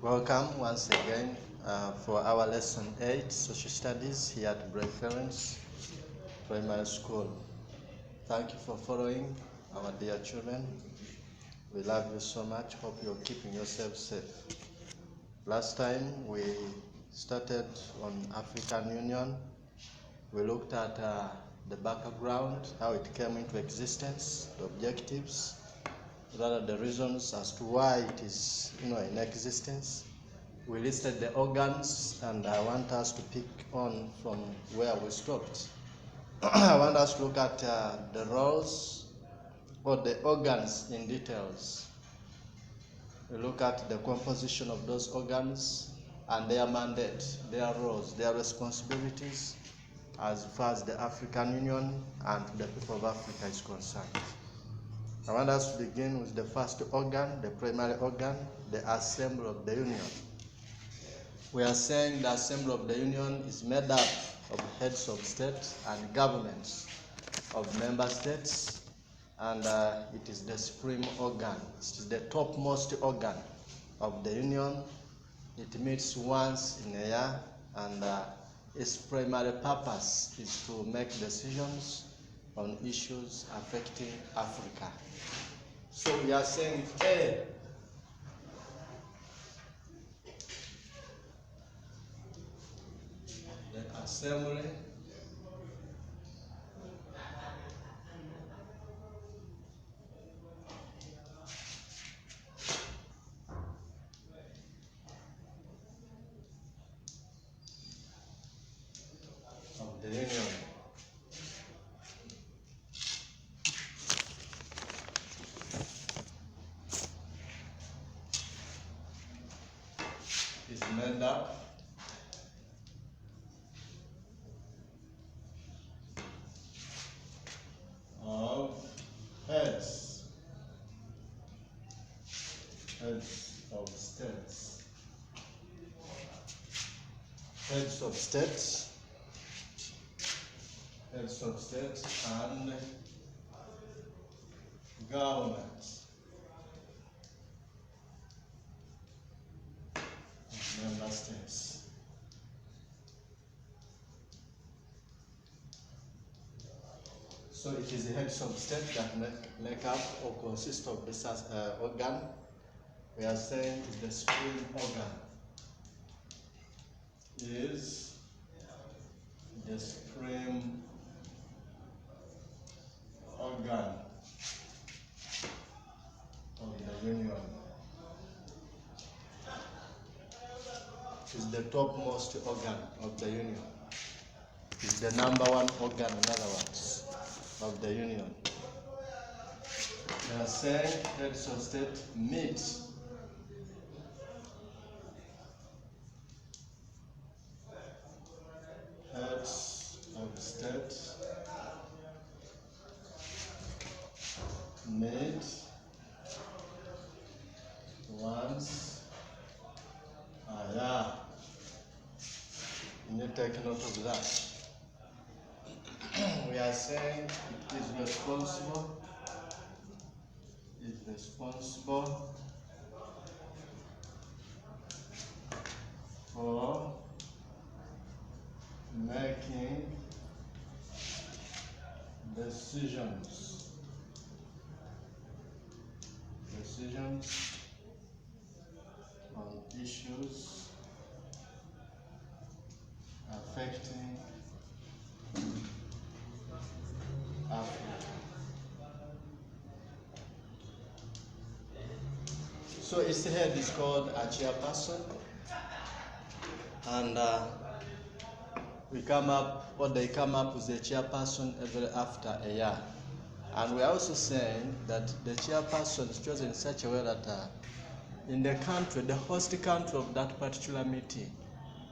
Welcome once again for our lesson 8, Social Studies, here at Mbale Primary School. Thank you for following, our dear children. We love you so much. Hope you're keeping yourself safe. Last time we started on African Union. We looked at the background, how it came into existence, the objectives, rather the reasons as to why it is in existence. We listed the organs, and I want us to pick on from where we stopped. I want us to look at the roles or the organs in details. We look at the composition of those organs and their mandate, their roles, their responsibilities as far as the African Union and the people of Africa is concerned. I want us to begin with the first organ, the primary organ, the Assembly of the Union. We are saying the Assembly of the Union is made up of heads of state and governments of member states, and it is the supreme organ. It is the topmost organ of the Union. It meets once in a year, and its primary purpose is to make decisions on issues affecting Africa. So we are saying A, the Assembly of the Union. Is made up of heads of states, heads of states and governments of member states. So it is the heads of state that make up or consist of this organ. We are saying the supreme organ is the supreme organ of the Union. It is the topmost organ of the Union. It is the number one organ, in other words, of the Union. We are saying heads of state meet heads of state meet once a year. You need to take note of that. We are saying it is responsible for making decisions on issues affecting Africa. So its head is called a chairperson, and they come up with a chairperson every after a year. And we are also saying that the chairperson is chosen in such a way that in the country, the host country of that particular meeting,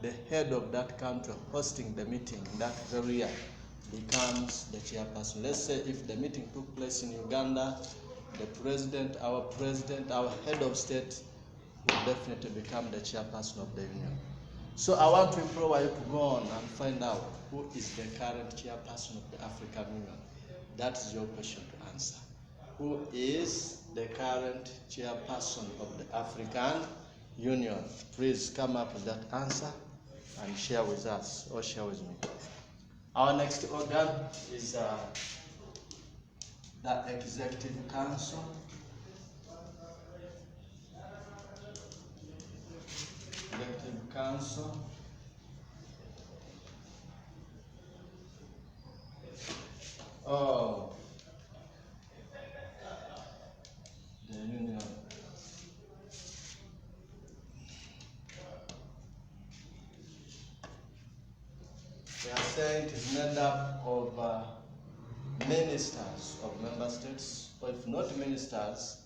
the head of that country hosting the meeting that very year becomes the chairperson. Let's say if the meeting took place in Uganda, the president, our head of state will definitely become the chairperson of the Union. So I want to implore you to go on and find out who is the current chairperson of the African Union. That is your question to answer. Who is the current chairperson of the African Union. Please come up with that answer and share with us or share with me. Our next organ is the Executive Council. Executive Council. Oh, the Union. We are saying it is made up of ministers of member states, or if not ministers,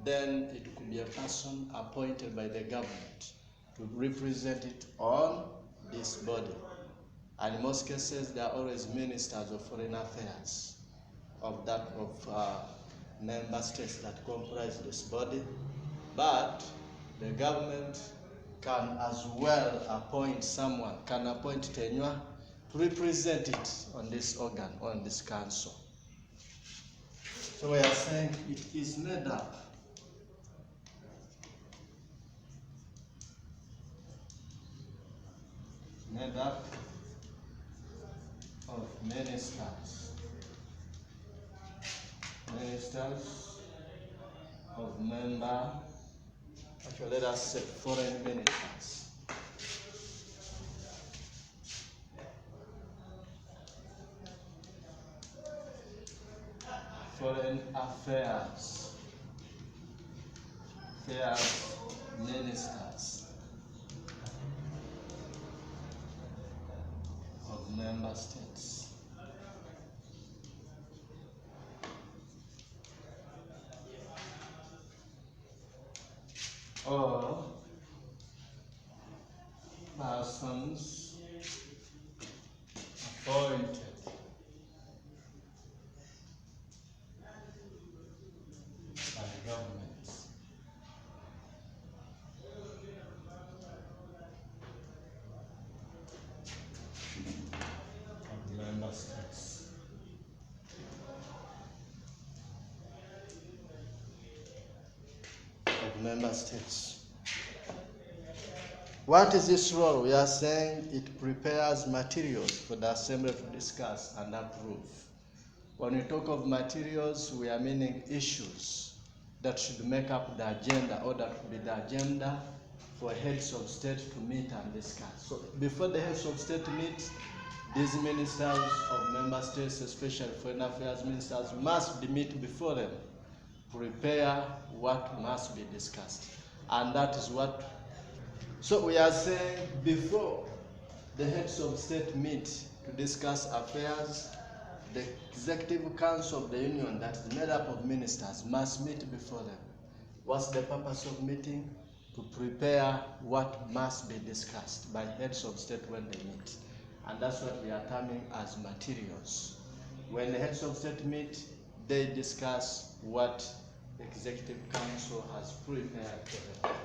then it could be a person appointed by the government to represent it on this body. And in most cases, there are always ministers of foreign affairs of member states that comprise this body. But the government can as well appoint someone, can appoint tenure to represent it on this organ, on this council. So we are saying it is made up of ministers of member, actually let us say foreign ministers. Foreign affairs ministers of member states. Or persons appointed by the government. Of member states. Of member states. What is this role? We are saying it prepares materials for the assembly to discuss and approve. When we talk of materials, we are meaning issues that should make up the agenda, or that would be the agenda for heads of state to meet and discuss. So before the heads of state meet, these ministers of member states, especially foreign affairs ministers, must meet before them, prepare what must be discussed. And that is what. So we are saying before the heads of state meet to discuss affairs, the Executive Council of the Union, that is made up of ministers, must meet before them. What's the purpose of meeting? To prepare what must be discussed by heads of state when they meet. And that's what we are terming as materials. When the heads of state meet, they discuss what the Executive Council has prepared for them.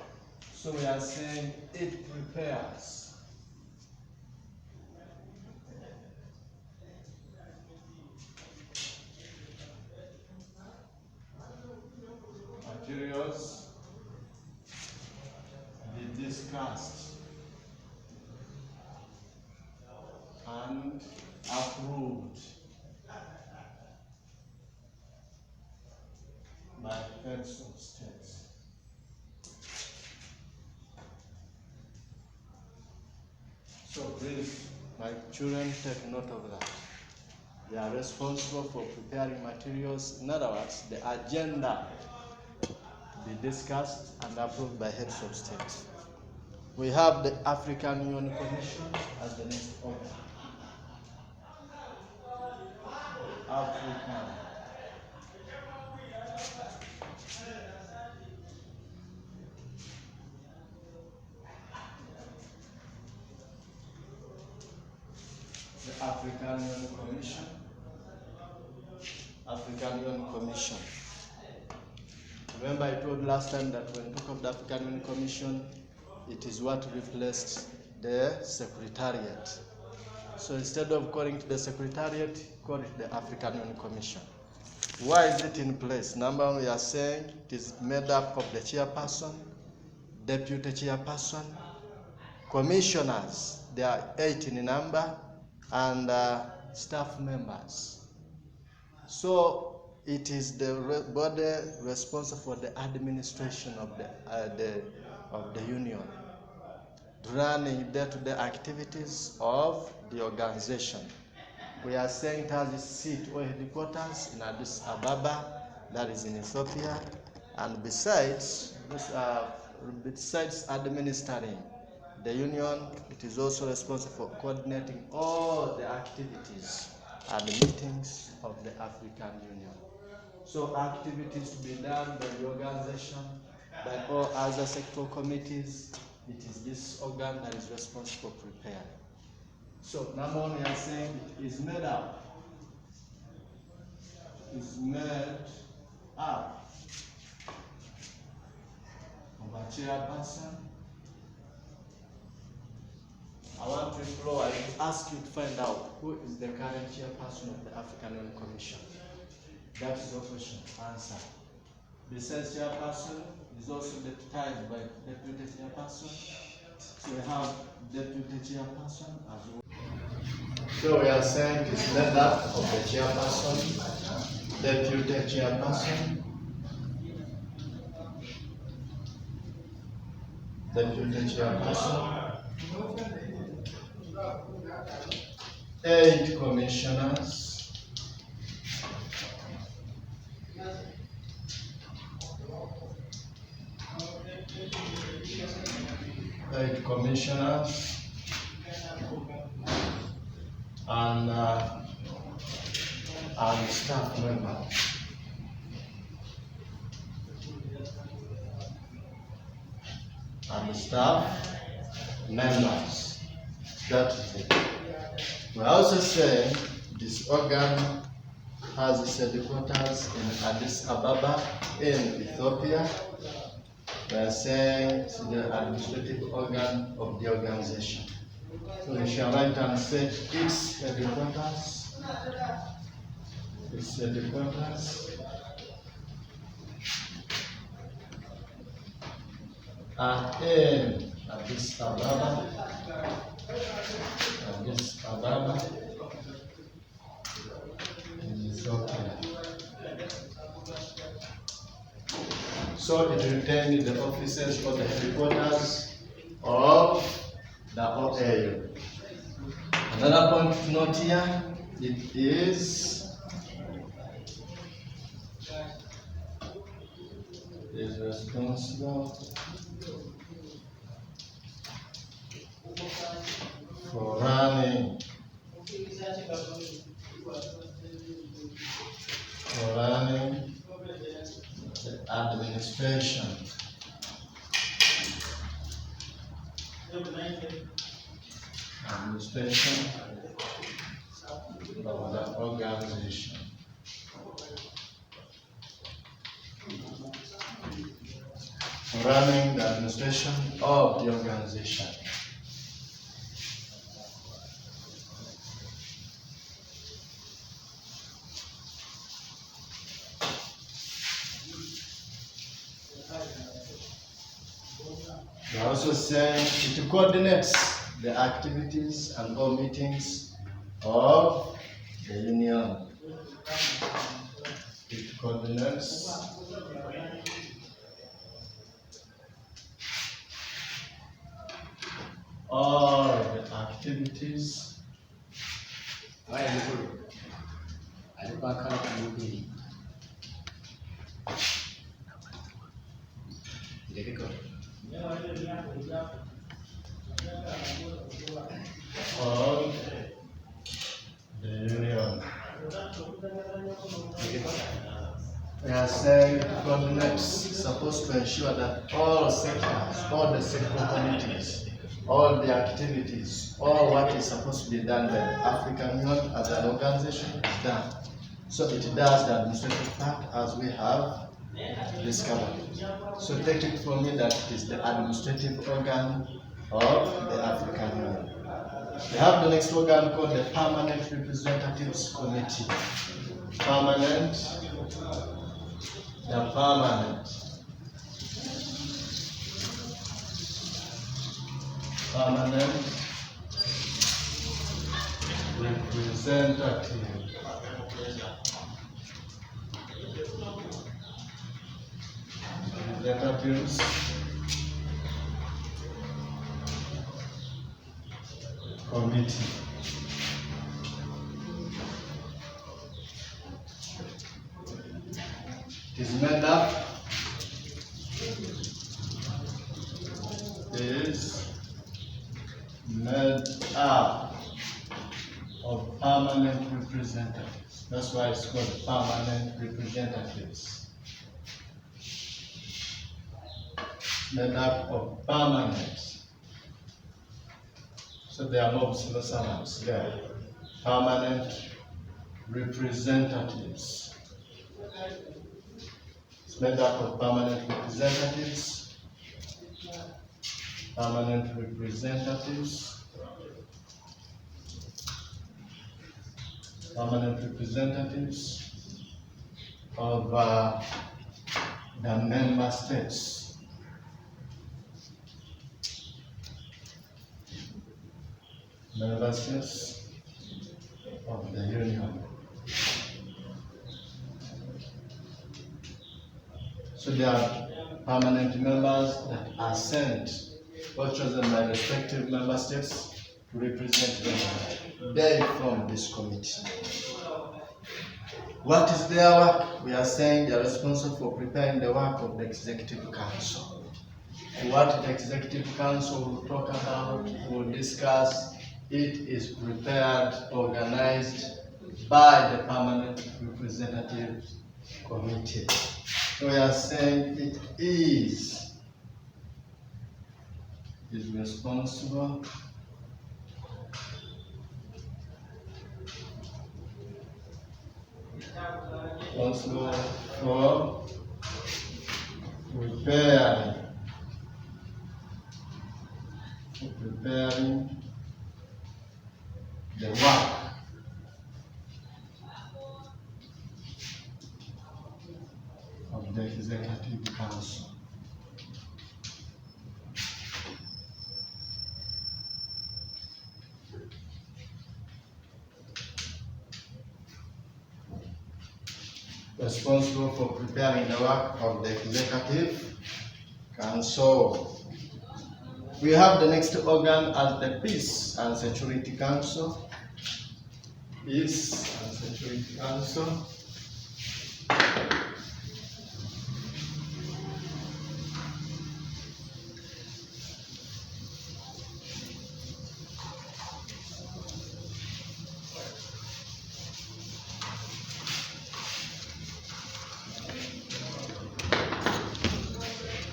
So we are saying it prepares materials be discussed and approved by heads of states. So please, my children, take note of that. They are responsible for preparing materials. In other words, the agenda to be discussed and approved by heads of state. We have the African Union Commission as the next organ. African. The African Union Commission. African Union Commission. Remember I told last time that when we talk of the African Union Commission, it is what replaced the Secretariat. So instead of calling it the Secretariat, call it the African Union Commission. Why is it in place? Number one, we are saying it is made up of the chairperson, deputy chairperson, commissioners, there are 8 in number, and staff members. So it is the body responsible for the administration of the union, running day-to-day activities of the organization. We are saying it has its seat or headquarters in Addis Ababa, that is in Ethiopia, and besides administering the union, it is also responsible for coordinating all the activities and the meetings of the African Union. So activities to be done by the organization, by all other sectoral committees, it is this organ that is responsible for preparing. So number one, we are saying it is made up of a chairperson. I want to implore, I ask you to find out who is the current chairperson of the African Union Commission. That is your question. Answer. Besides chairperson is also deputized by deputy chairperson. So we have deputy chairperson as well. So we are saying it is made up of the chairperson, deputy chairperson, deputy chairperson, 8 commissioners, 8 commissioners, and staff members. And staff members. That is it. We are also saying this organ has its headquarters in Addis Ababa in Ethiopia. We are saying it's the administrative organ of the organization. So we shall write and say its headquarters. Its headquarters are in Addis Ababa. Addis Ababa in Ethiopia. So it retains the offices or the headquarters of the OAU. Another point to note here, it is responsible for running the administration of the organization. Running the administration of the organization. We are also saying it coordinates the activities and all meetings of the union. It coordinates all the activities of the union. We are saying coordinates supposed to ensure that all sectors, all the sectoral committees, all the activities, all what is supposed to be done by the African Union as an organization is done. So it does the administrative part as we have discovered. So take it from me that it is the administrative organ of the African Union. We have the next organ called the Permanent Representatives Committee. The permanent permanent representative. Representatives committee. It is made up of permanent representatives. That's why it's called permanent representatives. Made up of permanent. So there are no obsolescence there. Permanent representatives. It's made up of permanent representatives. Permanent representatives. Permanent representatives of the member states. Member states of the Union. So there are permanent members that are sent or chosen by respective member states to represent them. They form this committee. What is their work? We are saying they are responsible for preparing the work of the Executive Council. What the Executive Council will talk about, will discuss, it is prepared, organized by the Permanent Representative Committee. So we are saying it is responsible for preparing the work of the Executive Council. Responsible for preparing the work of the Executive Council. We have the next organ as the Peace and Security Council. Peace and Security Council.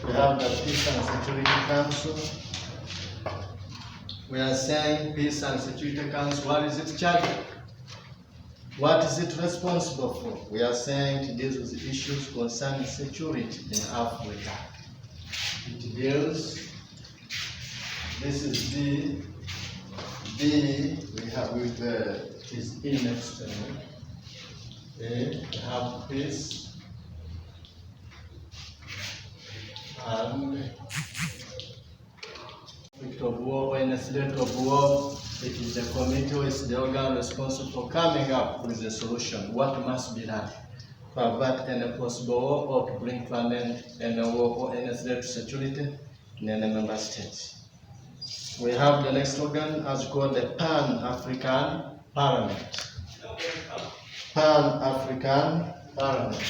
We have the Peace and Security Council. We are saying Peace and Security Council, what is its charge? What is it responsible for? We are saying it deals with issues concerning security in Africa. It deals, this is D, we have with is in next to A, we have peace and of war or in a state of war. It is the committee or is the organ responsible for coming up with a solution. What must be done to avert any possible war or to bring to an end any war or any threat to security in any member state. We have the next organ as called the Pan-African Parliament. Pan-African Parliament.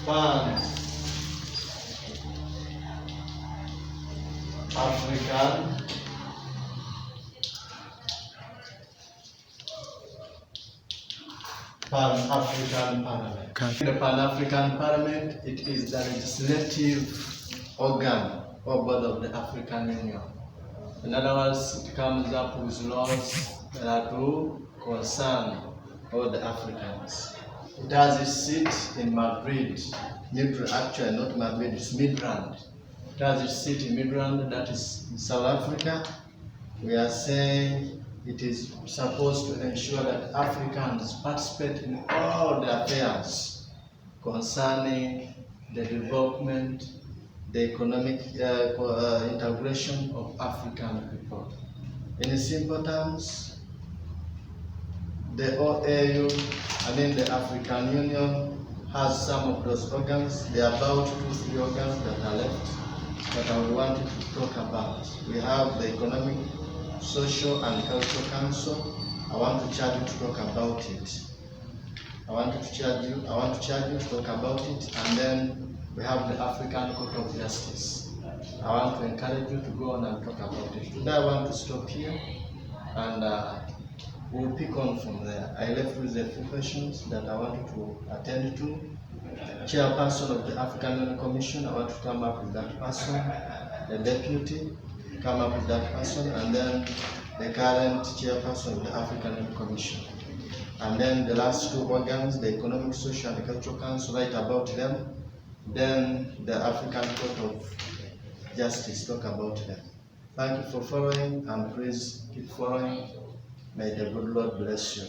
Pan-African Parliament. The Pan-African Parliament, it is the legislative organ or body of the African Union. In other words, it comes up with laws that will concern all the Africans. It has its seat in Madrid, actually not Madrid, it's Midrand. It has its seat in Midrand, that is in South Africa. We are saying it is supposed to ensure that Africans participate in all the affairs concerning the development the economic integration of African people. In simple terms, the OAU, the African Union, has some of those organs. There are about 2-3 organs that are left that I would want to talk about. We have the Economic, Social and Cultural Council. I want to charge you to talk about it. I want to charge you to talk about it, and then we have the African Court of Justice. I want to encourage you to go on and talk about it. Today I want to stop here, and we'll pick on from there. I left with a few questions that I want you to attend to. Chairperson of the African Union Commission, I want to come up with that person. The deputy, come up with that person, and then the current chairperson of the African Union Commission. And then the last 2 organs, the Economic, Social and Cultural Council, write about them. Then the African Court of Justice, talk about them. Thank you for following, and please keep following. May the good Lord bless you.